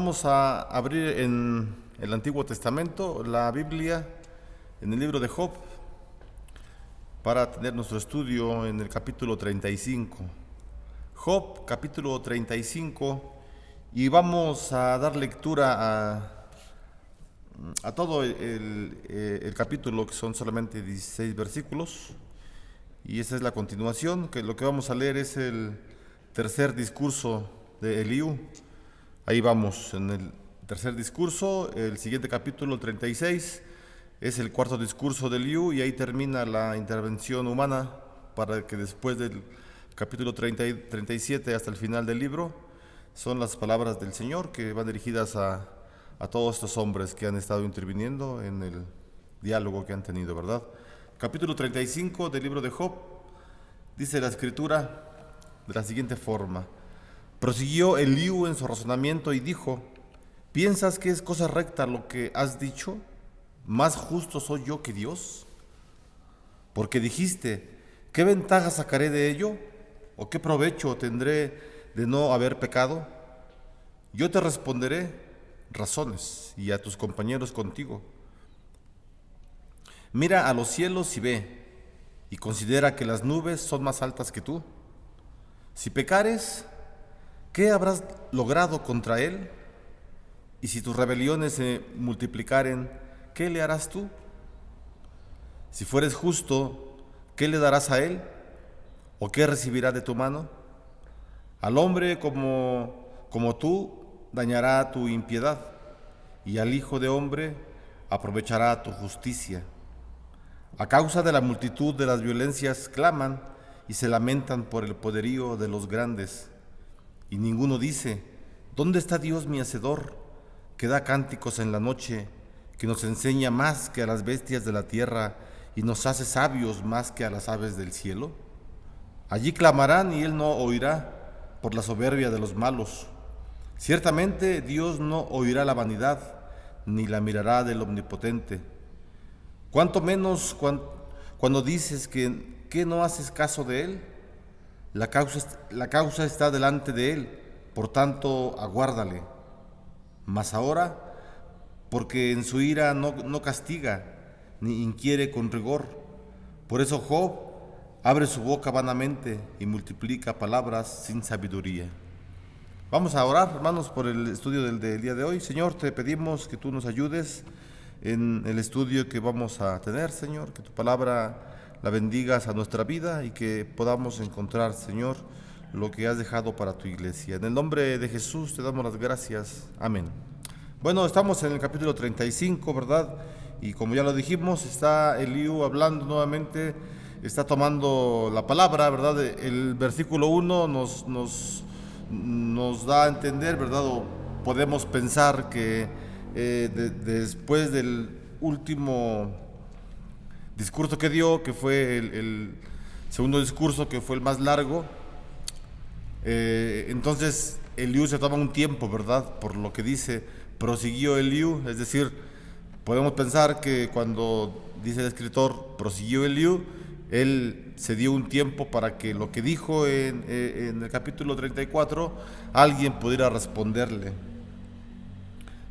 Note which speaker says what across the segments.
Speaker 1: vamos a abrir en el Antiguo Testamento, la Biblia, en el libro de Job, para tener nuestro estudio en el capítulo 35. Job, capítulo 35, y vamos a dar lectura a todo el capítulo, que son solamente 16 versículos, y esa es la continuación, que lo que vamos a leer es el tercer discurso de Eliú. Ahí vamos, en el tercer discurso. El siguiente capítulo, el 36, es el cuarto discurso de Eliú, y ahí termina la intervención humana, para que después del capítulo 37 hasta el final del libro son las palabras del Señor, que van dirigidas a todos estos hombres que han estado interviniendo en el diálogo que han tenido, ¿verdad? Capítulo 35 del libro de Job. Dice la Escritura de la siguiente forma: prosiguió Eliú en su razonamiento y dijo: ¿piensas que es cosa recta lo que has dicho? ¿Más justo soy yo que Dios? Porque dijiste: ¿qué ventaja sacaré de ello? ¿O qué provecho tendré de no haber pecado? Yo te responderé razones, y a tus compañeros contigo. Mira a los cielos y ve, y considera que las nubes son más altas que tú. Si pecares, ¿qué habrás logrado contra él? Y si tus rebeliones se multiplicaren, ¿qué le harás tú? Si fueres justo, ¿qué le darás a él? ¿O qué recibirá de tu mano? Al hombre como tú dañará tu impiedad, y al hijo de hombre aprovechará tu justicia. A causa de la multitud de las violencias claman y se lamentan por el poderío de los grandes. Y ninguno dice: ¿dónde está Dios mi hacedor, que da cánticos en la noche, que nos enseña más que a las bestias de la tierra y nos hace sabios más que a las aves del cielo? Allí clamarán y él no oirá por la soberbia de los malos. Ciertamente Dios no oirá la vanidad, ni la mirará del omnipotente. Cuanto menos cuando dices que no haces caso de él. La causa está delante de él, por tanto aguárdale. Mas ahora, porque en su ira no castiga, ni inquiere con rigor. Por eso Job abre su boca vanamente y multiplica palabras sin sabiduría. Vamos a orar, hermanos, por el estudio del día de hoy. Señor, te pedimos que tú nos ayudes en el estudio que vamos a tener, Señor, que tu palabra la bendigas a nuestra vida y que podamos encontrar, Señor, lo que has dejado para tu iglesia. En el nombre de Jesús te damos las gracias. Amén. Bueno, estamos en el capítulo 35, ¿verdad? Y como ya lo dijimos, está Eliú hablando nuevamente, está tomando la palabra, ¿verdad? El versículo 1 nos da a entender, ¿verdad? O podemos pensar que después del último discurso que dio, que fue el segundo discurso, que fue el más largo, entonces Eliú se toma un tiempo, ¿verdad? Por lo que dice, prosiguió Eliú, es decir, podemos pensar que cuando dice el escritor prosiguió Eliú, él se dio un tiempo para que lo que dijo en el capítulo 34 alguien pudiera responderle.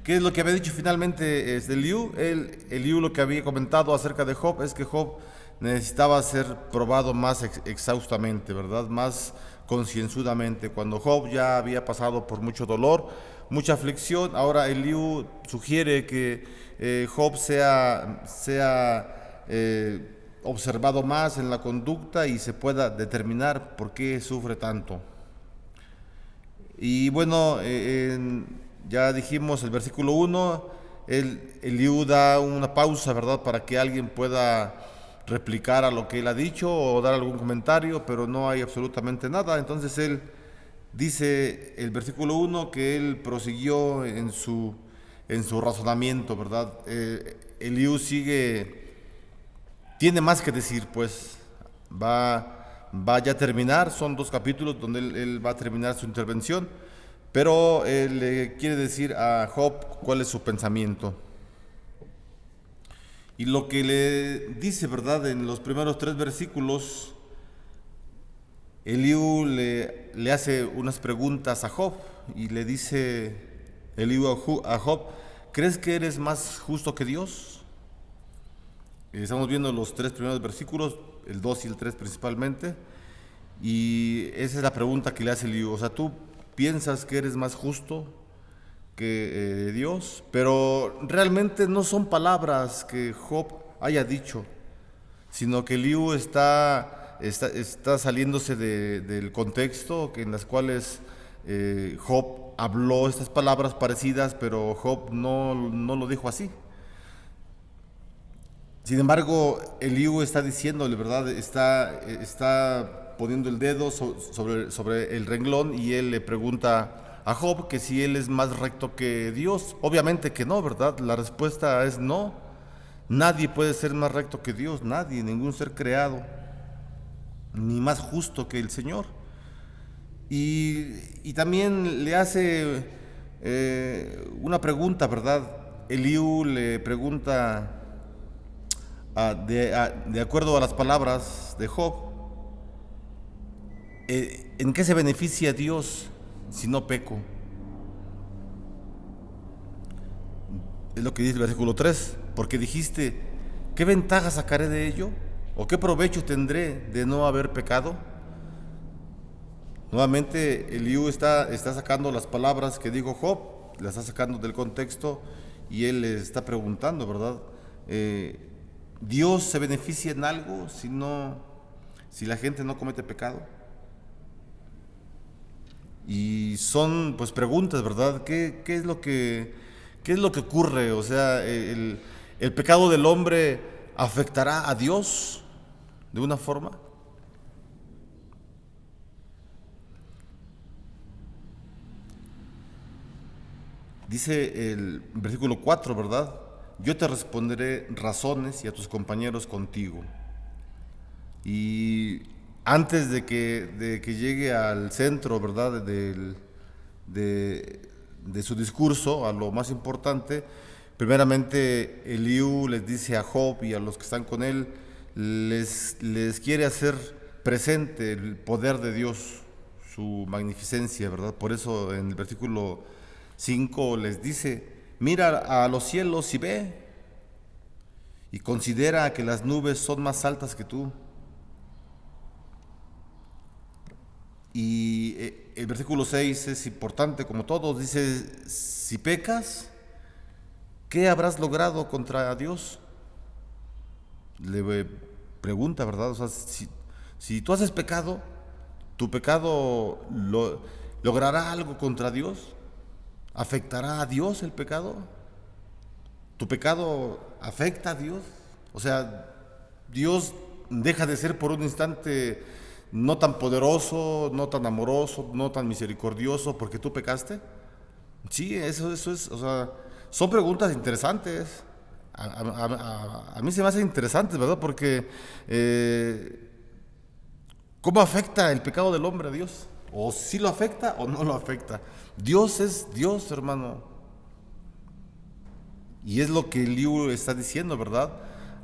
Speaker 1: ¿Qué es lo que había dicho finalmente Eliú? Eliú lo que había comentado acerca de Job es que Job necesitaba ser probado más exhaustamente, ¿verdad? Más concienzudamente. Cuando Job ya había pasado por mucho dolor, mucha aflicción, ahora Eliú sugiere que Job sea observado más en la conducta y se pueda determinar por qué sufre tanto. Y bueno, ya dijimos el versículo 1, Eliú da una pausa, ¿verdad?, para que alguien pueda replicar a lo que él ha dicho o dar algún comentario, pero no hay absolutamente nada. Entonces él dice, el versículo 1, que él prosiguió en su razonamiento, ¿verdad? Eliú tiene más que decir, pues va ya a terminar, son 2 capítulos donde él va a terminar su intervención, pero él le quiere decir a Job cuál es su pensamiento. Y lo que le dice, ¿verdad?, en los primeros 3 versículos, Eliú le hace unas preguntas a Job y le dice Eliú a Job, ¿crees que eres más justo que Dios? Estamos viendo los 3 primeros versículos, el 2 y el 3 principalmente, y esa es la pregunta que le hace Eliú. O sea, ¿tú piensas que eres más justo que Dios? Pero realmente no son palabras que Job haya dicho, sino que Eliú está saliéndose del contexto en las cuales Job habló estas palabras parecidas, pero Job no lo dijo así. Sin embargo, Eliú está diciéndole, ¿verdad? Está poniendo el dedo sobre el renglón, y él le pregunta a Job que si él es más recto que Dios. Obviamente que no, ¿verdad? La respuesta es no. Nadie puede ser más recto que Dios, nadie, ningún ser creado, ni más justo que el Señor. Y también le hace una pregunta, ¿verdad? Eliú le pregunta, de acuerdo a las palabras de Job, ¿en qué se beneficia Dios si no peco? Es lo que dice el versículo 3, porque dijiste, ¿qué ventaja sacaré de ello? ¿O qué provecho tendré de no haber pecado? Nuevamente Eliú está sacando las palabras que dijo Job, las está sacando del contexto, y él le está preguntando, ¿verdad? ¿Dios se beneficia en algo si la gente no comete pecado? Y son pues preguntas, ¿verdad? ¿Qué es lo que ocurre? O sea, el pecado del hombre afectará a Dios de una forma. Dice el versículo 4, ¿verdad? Yo te responderé razones y a tus compañeros contigo. Y antes de que llegue al centro, ¿verdad? De su discurso, a lo más importante, primeramente Eliú les dice a Job y a los que están con él, les quiere hacer presente el poder de Dios, su magnificencia, ¿verdad? Por eso en el versículo 5 les dice, mira a los cielos y ve, y considera que las nubes son más altas que tú. Y el versículo 6 es importante como todos, dice, si pecas, ¿qué habrás logrado contra Dios? Le pregunta, ¿verdad? O sea, si tú haces pecado, ¿tu pecado logrará algo contra Dios? ¿Afectará a Dios el pecado? ¿Tu pecado afecta a Dios? O sea, Dios deja de ser por un instante no tan poderoso, no tan amoroso, no tan misericordioso porque tú pecaste. Sí, eso es, o sea, son preguntas interesantes. A mí se me hacen interesantes, ¿verdad? Porque ¿cómo afecta el pecado del hombre a Dios? ¿O si lo afecta o no lo afecta? Dios es Dios, hermano. Y es lo que Eliú está diciendo, ¿verdad?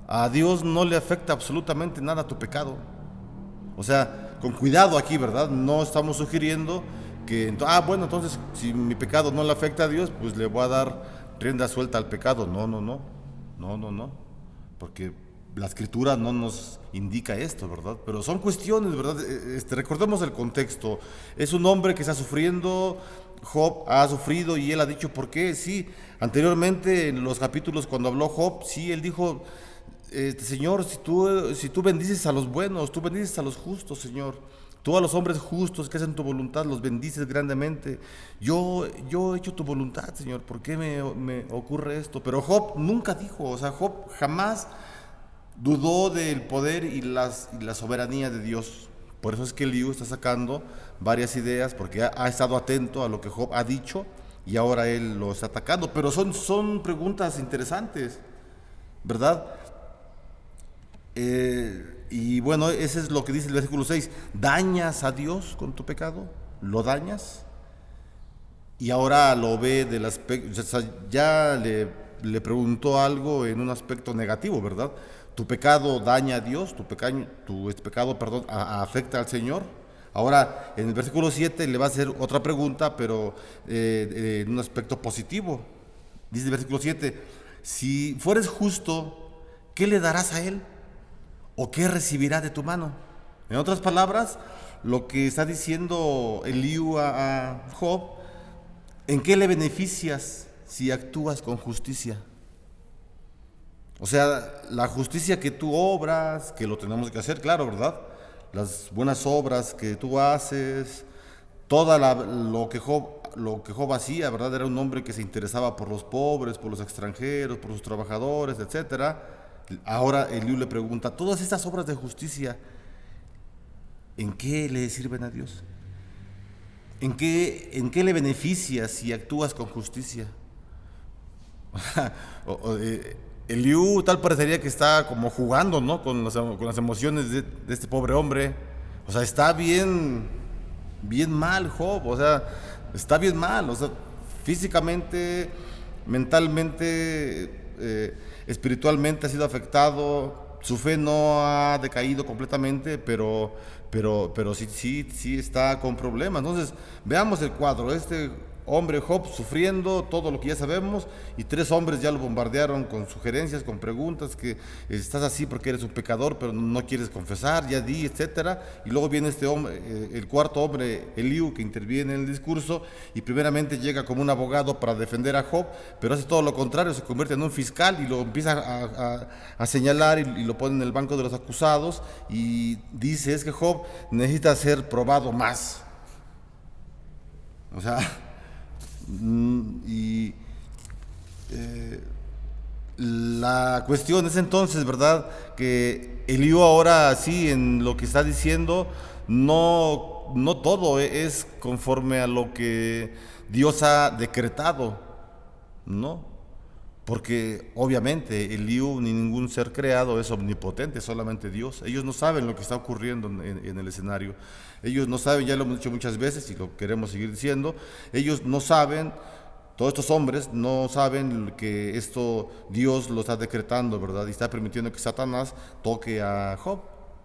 Speaker 1: A Dios no le afecta absolutamente nada tu pecado. O sea, con cuidado aquí, ¿verdad? No estamos sugiriendo que, bueno, entonces si mi pecado no le afecta a Dios, pues le voy a dar rienda suelta al pecado. No. Porque la escritura no nos indica esto, ¿verdad? Pero son cuestiones, ¿verdad? Recordemos el contexto. Es un hombre que está sufriendo, Job ha sufrido y él ha dicho por qué. Sí, anteriormente en los capítulos cuando habló Job, sí, él dijo, Señor, si tú bendices a los buenos, tú bendices a los justos, Señor. Tú a los hombres justos que hacen tu voluntad los bendices grandemente. Yo he hecho tu voluntad, Señor. ¿Por qué me ocurre esto? Pero Job nunca dijo, o sea, Job jamás dudó del poder y la soberanía de Dios. Por eso es que Eliú está sacando varias ideas, porque ha estado atento a lo que Job ha dicho y ahora él lo está atacando. Pero son preguntas interesantes, ¿verdad? Y bueno, ese es lo que dice el versículo 6. ¿Dañas a Dios con tu pecado? ¿Lo dañas? Y ahora lo ve del aspecto, o sea, ya le preguntó algo en un aspecto negativo, ¿verdad? ¿Tu pecado daña a Dios? ¿Tu pecado, afecta al Señor? Ahora, en el versículo 7 le va a hacer otra pregunta, pero en un aspecto positivo. Dice el versículo 7, si fueres justo, ¿qué le darás a él? ¿O qué recibirá de tu mano? En otras palabras, lo que está diciendo Eliú a Job, ¿en qué le beneficias si actúas con justicia? O sea, la justicia que tú obras, que lo tenemos que hacer, claro, ¿verdad? Las buenas obras que tú haces, lo que Job hacía, ¿verdad? Era un hombre que se interesaba por los pobres, por los extranjeros, por sus trabajadores, etcétera. Ahora Eliú le pregunta, todas estas obras de justicia, ¿en qué le sirven a Dios? ¿En qué le beneficias si actúas con justicia? Eliú tal parecería que está como jugando, ¿no? Con las emociones de este pobre hombre. O sea, está bien, bien mal Job, o sea, está bien mal, o sea, físicamente, mentalmente, espiritualmente ha sido afectado, su fe no ha decaído completamente, pero sí está con problemas. Entonces, veamos el cuadro, este hombre Job sufriendo todo lo que ya sabemos, y 3 hombres ya lo bombardearon con sugerencias, con preguntas, que estás así porque eres un pecador pero no quieres confesar, ya di, etcétera. Y luego viene este hombre, el cuarto hombre, Eliú, que interviene en el discurso y primeramente llega como un abogado para defender a Job, pero hace todo lo contrario, se convierte en un fiscal y lo empieza a señalar y lo pone en el banco de los acusados y dice, es que Job necesita ser probado más. O sea, y la cuestión es entonces, ¿verdad? Que Eliú ahora sí, en lo que está diciendo, no todo es conforme a lo que Dios ha decretado, ¿no? Porque obviamente Eliú ni ningún ser creado es omnipotente, solamente Dios. Ellos no saben lo que está ocurriendo en el escenario. Ellos no saben, ya lo hemos dicho muchas veces y lo queremos seguir diciendo, ellos no saben, todos estos hombres no saben que esto Dios lo está decretando, ¿verdad? Y está permitiendo que Satanás toque a Job.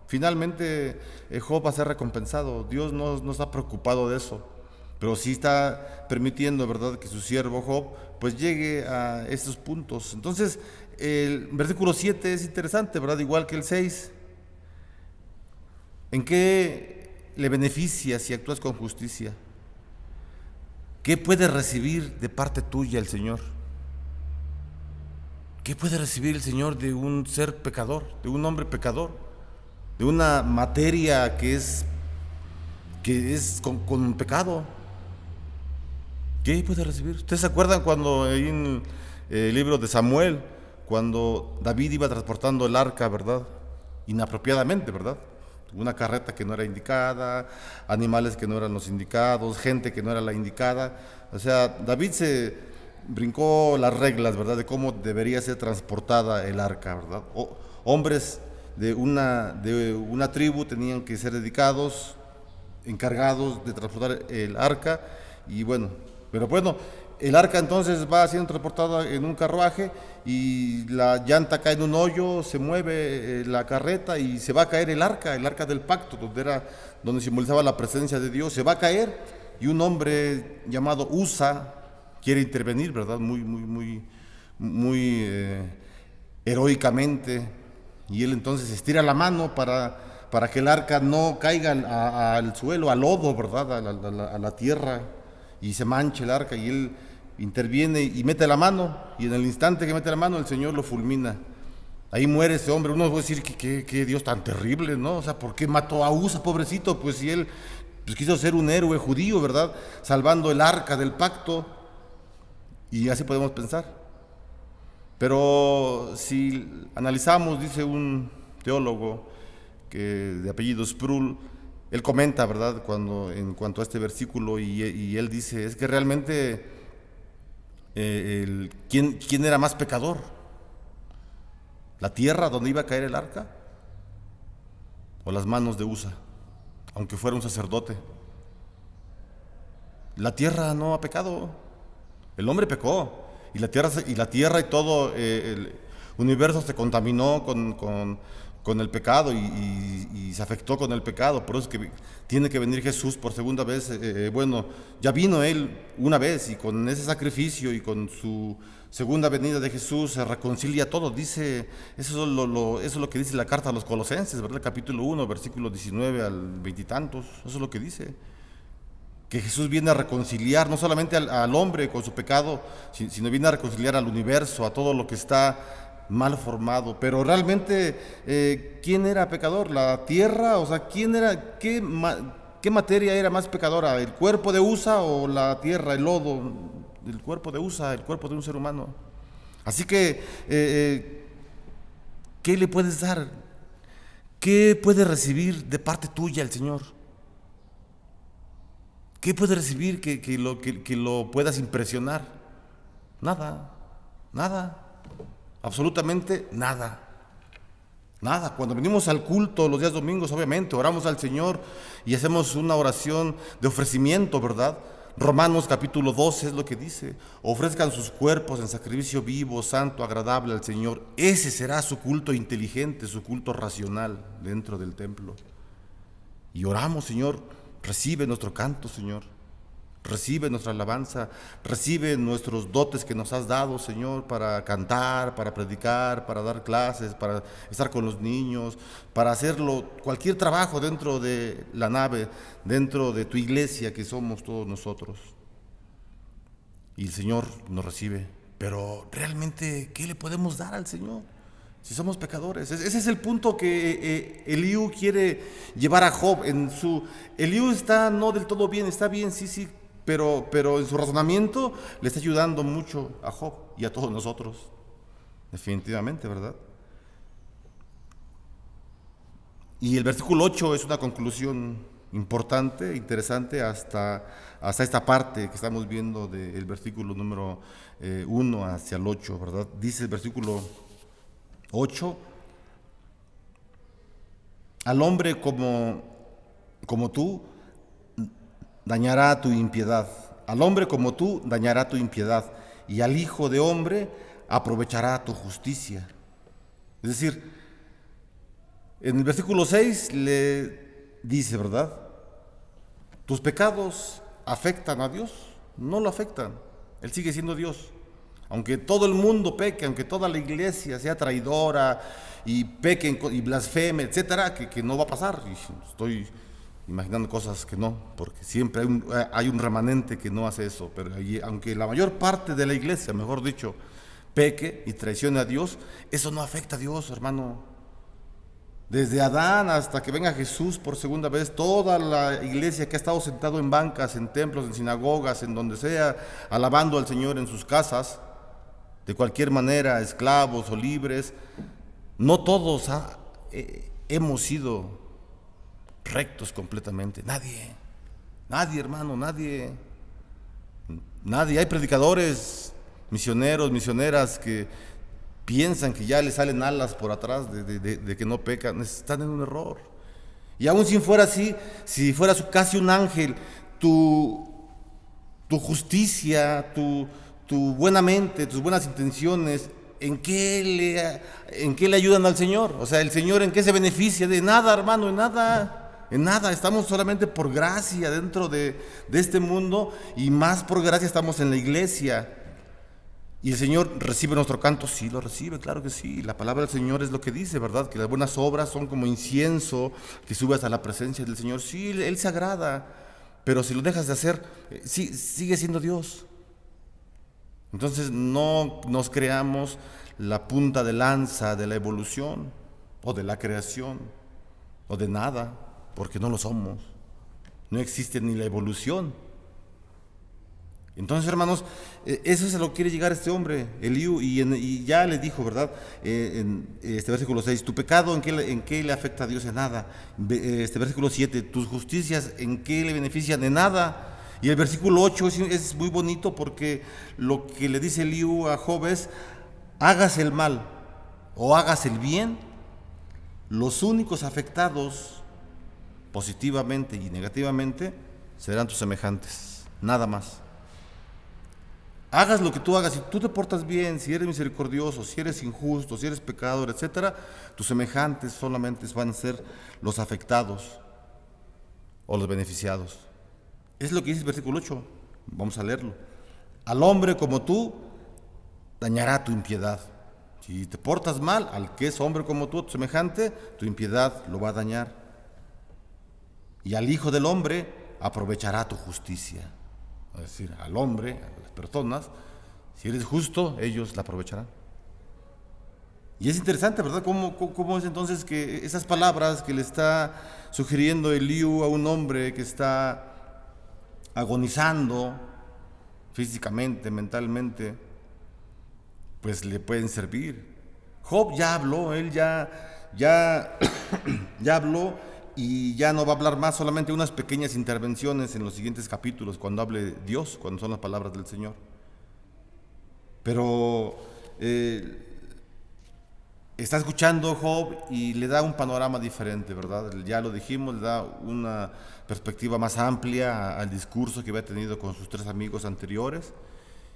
Speaker 1: Finalmente Job va a ser recompensado. Dios no está preocupado de eso, pero sí está permitiendo, ¿verdad?, que su siervo Job pues llegue a estos puntos. Entonces, el versículo 7 es interesante, ¿verdad? Igual que el 6. ¿En qué le beneficia si actúas con justicia? ¿Qué puede recibir de parte tuya el Señor? ¿Qué puede recibir el Señor de un ser pecador, de un hombre pecador, de una materia que es con pecado? ¿Qué puede recibir? ¿Ustedes se acuerdan cuando ahí en el libro de Samuel, cuando David iba transportando el arca, ¿verdad? Inapropiadamente, ¿verdad? Una carreta que no era indicada, animales que no eran los indicados, gente que no era la indicada. O sea, David se brincó las reglas, ¿verdad?, de cómo debería ser transportada el arca, ¿verdad? Hombres de una tribu tenían que ser dedicados, encargados de transportar el arca, y pero bueno, el arca entonces va siendo transportada en un carruaje y la llanta cae en un hoyo, se mueve la carreta y se va a caer el arca del pacto, donde simbolizaba la presencia de Dios, se va a caer, y un hombre llamado Usa quiere intervenir, ¿verdad? Muy heroicamente, y él entonces estira la mano para que el arca no caiga al suelo, al lodo, ¿verdad? A la tierra, y se manche el arca, y él interviene y mete la mano, y en el instante que mete la mano el Señor lo fulmina. Ahí muere ese hombre. Uno puede decir que Dios tan terrible, ¿no? O sea, ¿por qué mató a Usa, pobrecito? Pues si él quiso ser un héroe judío, ¿verdad?, salvando el arca del pacto, y así podemos pensar. Pero si analizamos, dice un teólogo de apellido Sproul, él comenta, ¿verdad?, en cuanto a este versículo, y él dice, es que realmente ¿quién era más pecador? ¿La tierra donde iba a caer el arca? ¿O las manos de Usa, aunque fuera un sacerdote? La tierra no ha pecado, el hombre pecó, y la tierra y todo el universo se contaminó con con el pecado y se afectó con el pecado. Por eso es que tiene que venir Jesús por segunda vez. Bueno, ya vino Él una vez y con ese sacrificio y con su segunda venida de Jesús se reconcilia todo. Dice, eso es lo que dice la carta a los Colosenses, ¿verdad? Capítulo 1, versículo 19 al 20 y tantos. Eso es lo que dice. Que Jesús viene a reconciliar no solamente al hombre con su pecado, sino viene a reconciliar al universo, a todo lo que está mal formado. Pero realmente, ¿quién era pecador? ¿La tierra? O sea, ¿quién era, qué materia era más pecadora? ¿El cuerpo de Usa o la tierra, el lodo? El cuerpo de Usa, el cuerpo de un ser humano. Así que, ¿qué le puedes dar? ¿Qué puede recibir de parte tuya el Señor? ¿Qué puede recibir que lo puedas impresionar? Nada, nada. Absolutamente nada. Nada. Cuando venimos al culto los días domingos, obviamente, oramos al Señor y hacemos una oración de ofrecimiento, ¿verdad? Romanos capítulo 12 es lo que dice: ofrezcan sus cuerpos en sacrificio vivo, santo, agradable al Señor. Ese será su culto inteligente, su culto racional dentro del templo. Y oramos: Señor, recibe nuestro canto, Señor. Recibe nuestra alabanza, recibe nuestros dotes que nos has dado, Señor, para cantar, para predicar, para dar clases, para estar con los niños, para hacerlo, cualquier trabajo dentro de la nave, dentro de tu iglesia que somos todos nosotros. Y el Señor nos recibe. Pero realmente, ¿qué le podemos dar al Señor si somos pecadores? Ese es el punto que Eliú quiere llevar a Job. Eliú está no del todo bien, está bien, sí, pero en su razonamiento le está ayudando mucho a Job y a todos nosotros, definitivamente, ¿verdad? Y el versículo 8 es una conclusión importante, interesante, hasta esta parte que estamos viendo del versículo número 1 hacia el 8, ¿verdad? Dice el versículo 8: al hombre como tú dañará tu impiedad, al hombre como tú dañará tu impiedad, y al hijo de hombre aprovechará tu justicia. Es decir, en el versículo 6 le dice, ¿verdad? ¿Tus pecados afectan a Dios? No lo afectan, Él sigue siendo Dios. Aunque todo el mundo peque, aunque toda la iglesia sea traidora y peque y blasfeme, etcétera, que no va a pasar. Y estoy imaginando cosas que no, porque siempre hay un remanente que no hace eso. Pero aunque la mayor parte de la iglesia, mejor dicho, peque y traicione a Dios, eso no afecta a Dios, hermano. Desde Adán hasta que venga Jesús por segunda vez, toda la iglesia que ha estado sentado en bancas, en templos, en sinagogas, en donde sea, alabando al Señor en sus casas, de cualquier manera, esclavos o libres, no todos hemos sido rectos completamente. Nadie, hermano, nadie. Hay predicadores, misioneros, misioneras que piensan que ya les salen alas por atrás de que no pecan. Están en un error. Y aún si fuera así, si fuera casi un ángel, tu justicia, tu buena mente, tus buenas intenciones, ¿en qué le ayudan al Señor? O sea, ¿el Señor en qué se beneficia? De nada, hermano, en nada. Estamos solamente por gracia dentro de este mundo, y más por gracia estamos en la iglesia. ¿Y el Señor recibe nuestro canto? Sí, lo recibe, claro que sí. La palabra del Señor es lo que dice, ¿verdad? Que las buenas obras son como incienso que sube hasta la presencia del Señor. Sí, Él se agrada, pero si lo dejas de hacer, sí, sigue siendo Dios. Entonces no nos creamos la punta de lanza de la evolución o de la creación o de nada, porque no lo somos. No existe ni la evolución. Entonces, hermanos, eso es a lo que quiere llegar este hombre, Eliú, y ya le dijo, ¿verdad? En este versículo 6, tu pecado, ¿en qué le afecta a Dios? En nada. Este versículo 7, tus justicias, ¿en qué le benefician? En nada. Y el versículo 8 es muy bonito, porque lo que le dice Eliú a Job es: hagas el mal o hagas el bien, los únicos afectados positivamente y negativamente serán tus semejantes, nada más. Hagas lo que tú hagas, si tú te portas bien, si eres misericordioso, si eres injusto, si eres pecador, etcétera, tus semejantes solamente van a ser los afectados o los beneficiados. Es lo que dice el versículo 8. Vamos a leerlo. Al hombre como tú dañará tu impiedad. Si te portas mal, al que es hombre como tú, tu semejante, tu impiedad lo va a dañar. Y al Hijo del Hombre aprovechará tu justicia. Es decir, al hombre, a las personas, si eres justo, ellos la aprovecharán. Y es interesante, ¿verdad? ¿Cómo es entonces que esas palabras que le está sugiriendo Eliú a un hombre que está agonizando físicamente, mentalmente, pues le pueden servir? Job ya habló, él ya habló, y ya no va a hablar más, solamente unas pequeñas intervenciones en los siguientes capítulos, cuando hable Dios, cuando son las palabras del Señor. Pero está escuchando Job y le da un panorama diferente, ¿verdad? Ya lo dijimos, le da una perspectiva más amplia al discurso que había tenido con sus tres amigos anteriores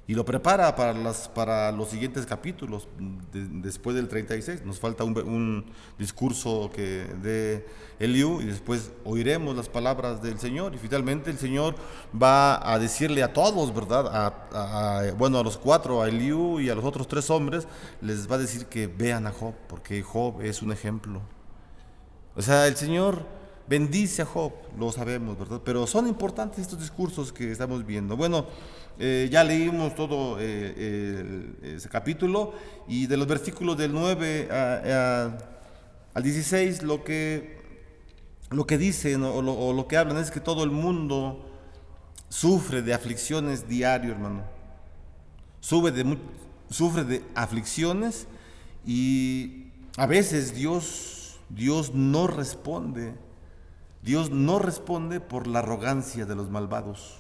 Speaker 1: y lo prepara para los siguientes capítulos, después del 36. Nos falta un discurso que de Eliú y después oiremos las palabras del Señor y finalmente el Señor va a decirle a todos, ¿verdad? Bueno, a los cuatro, a Eliú y a los otros tres hombres, les va a decir que vean a Job, porque Job es un ejemplo. O sea, el Señor bendice a Job, lo sabemos, ¿verdad? Pero son importantes estos discursos que estamos viendo. Bueno, ya leímos todo ese capítulo y de los versículos del 9 al 16 lo que dicen o lo que hablan es que todo el mundo sufre de aflicciones diario, hermano. Sufre de aflicciones y a veces Dios no responde. Dios no responde por la arrogancia de los malvados.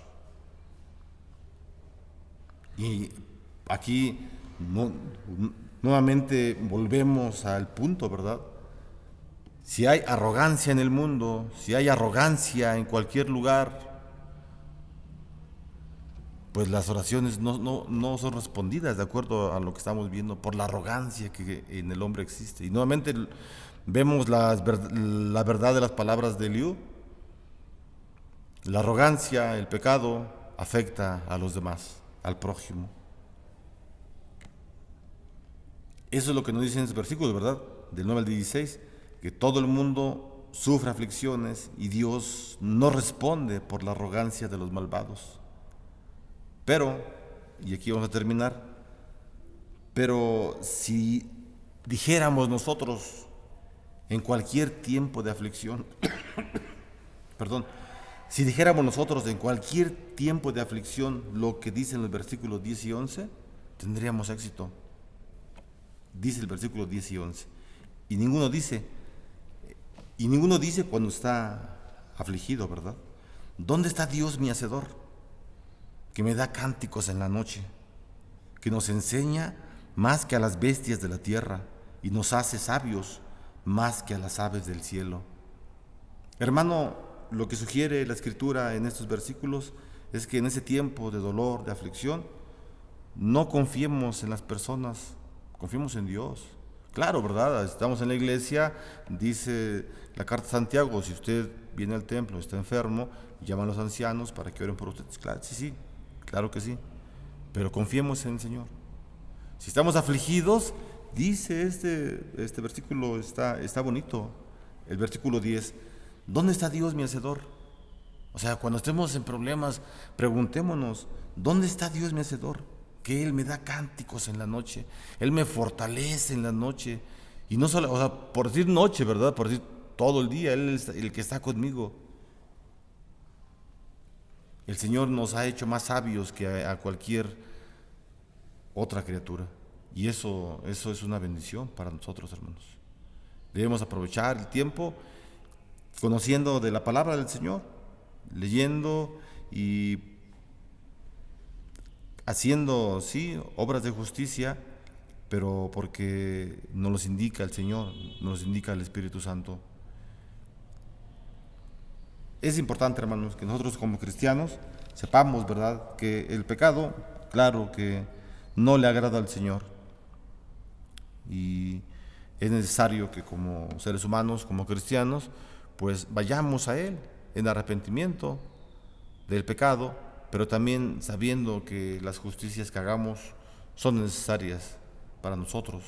Speaker 1: Y aquí nuevamente volvemos al punto, ¿verdad? Si hay arrogancia en el mundo, si hay arrogancia en cualquier lugar, pues las oraciones no son respondidas de acuerdo a lo que estamos viendo por la arrogancia que en el hombre existe. Y nuevamente vemos la verdad de las palabras de Eliú. La arrogancia, el pecado, afecta a los demás, al prójimo. Eso es lo que nos dicen esos versículos, ¿verdad? Del 9 al 16, que todo el mundo sufre aflicciones y Dios no responde por la arrogancia de los malvados. Pero, y aquí vamos a terminar, pero si dijéramos nosotros en cualquier tiempo de aflicción, perdón, si dijéramos nosotros en cualquier tiempo de aflicción lo que dicen los versículos 10 y 11, tendríamos éxito. Dice el versículo 10 y 11. Y ninguno dice cuando está afligido, ¿verdad? ¿Dónde está Dios mi hacedor? Que me da cánticos en la noche, que nos enseña más que a las bestias de la tierra y nos hace sabios más que a las aves del cielo. Hermano, lo que sugiere la Escritura en estos versículos es que en ese tiempo de dolor, de aflicción, no confiemos en las personas, confiemos en Dios. Claro, ¿verdad? Estamos en la iglesia, dice la carta de Santiago, si usted viene al templo, está enfermo, llaman a los ancianos para que oren por usted. Claro, sí, claro que sí, pero confiemos en el Señor. Si estamos afligidos, dice este versículo, está bonito, el versículo 10, ¿dónde está Dios mi hacedor? O sea, cuando estemos en problemas, preguntémonos, ¿dónde está Dios mi hacedor? Que Él me da cánticos en la noche, Él me fortalece en la noche, y no solo, o sea, por decir noche, ¿verdad? Por decir todo el día, Él es el que está conmigo. El Señor nos ha hecho más sabios que a cualquier otra criatura, y eso es una bendición para nosotros, hermanos. Debemos aprovechar el tiempo conociendo de la palabra del Señor, leyendo y haciendo, sí, obras de justicia, pero porque nos los indica el Señor, nos los indica el Espíritu Santo. Es importante, hermanos, que nosotros como cristianos sepamos, ¿verdad?, que el pecado claro que no le agrada al Señor. Y es necesario que como seres humanos, como cristianos, pues vayamos a Él en arrepentimiento del pecado, pero también sabiendo que las justicias que hagamos son necesarias para nosotros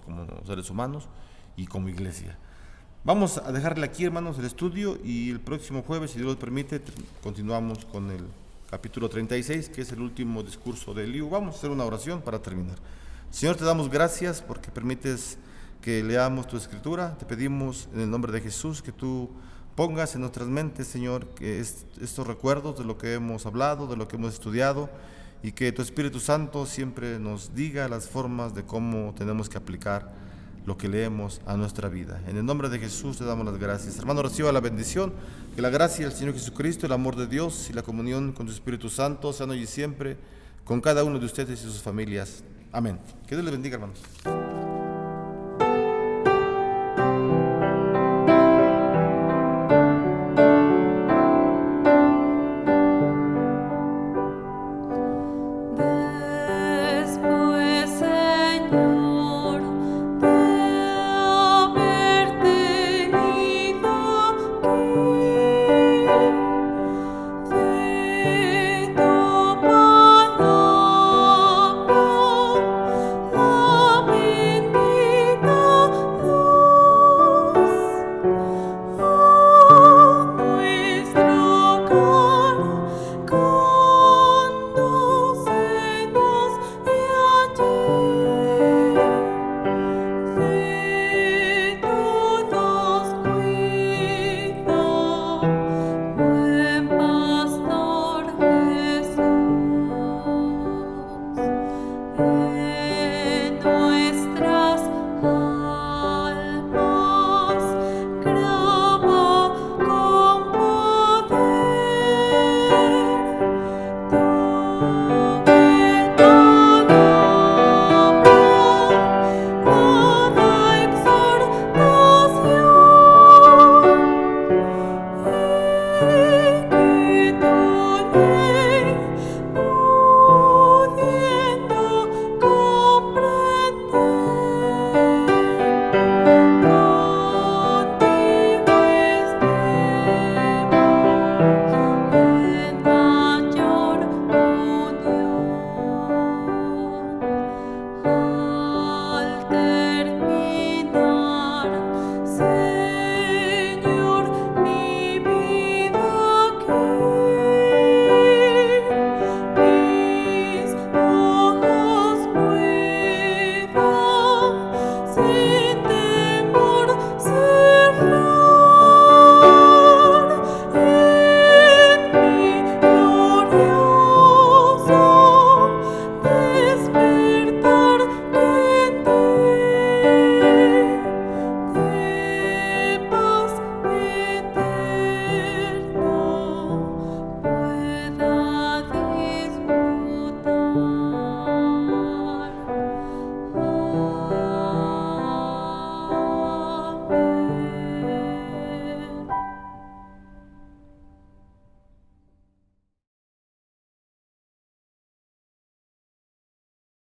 Speaker 1: como seres humanos y como iglesia. Vamos a dejarle aquí, hermanos, el estudio, y el próximo jueves, si Dios lo permite, continuamos con el capítulo 36, que es el último discurso de Eliú. Vamos a hacer una oración para terminar. Señor, te damos gracias porque permites que leamos tu escritura. Te pedimos en el nombre de Jesús que tú pongas en nuestras mentes, Señor, que estos recuerdos de lo que hemos hablado, de lo que hemos estudiado, y que tu Espíritu Santo siempre nos diga las formas de cómo tenemos que aplicar lo que leemos a nuestra vida. En el nombre de Jesús te damos las gracias. Hermano, reciba la bendición, que la gracia del Señor Jesucristo, el amor de Dios y la comunión con tu Espíritu Santo sean hoy y siempre con cada uno de ustedes y sus familias. Amén. Que Dios les bendiga, hermanos.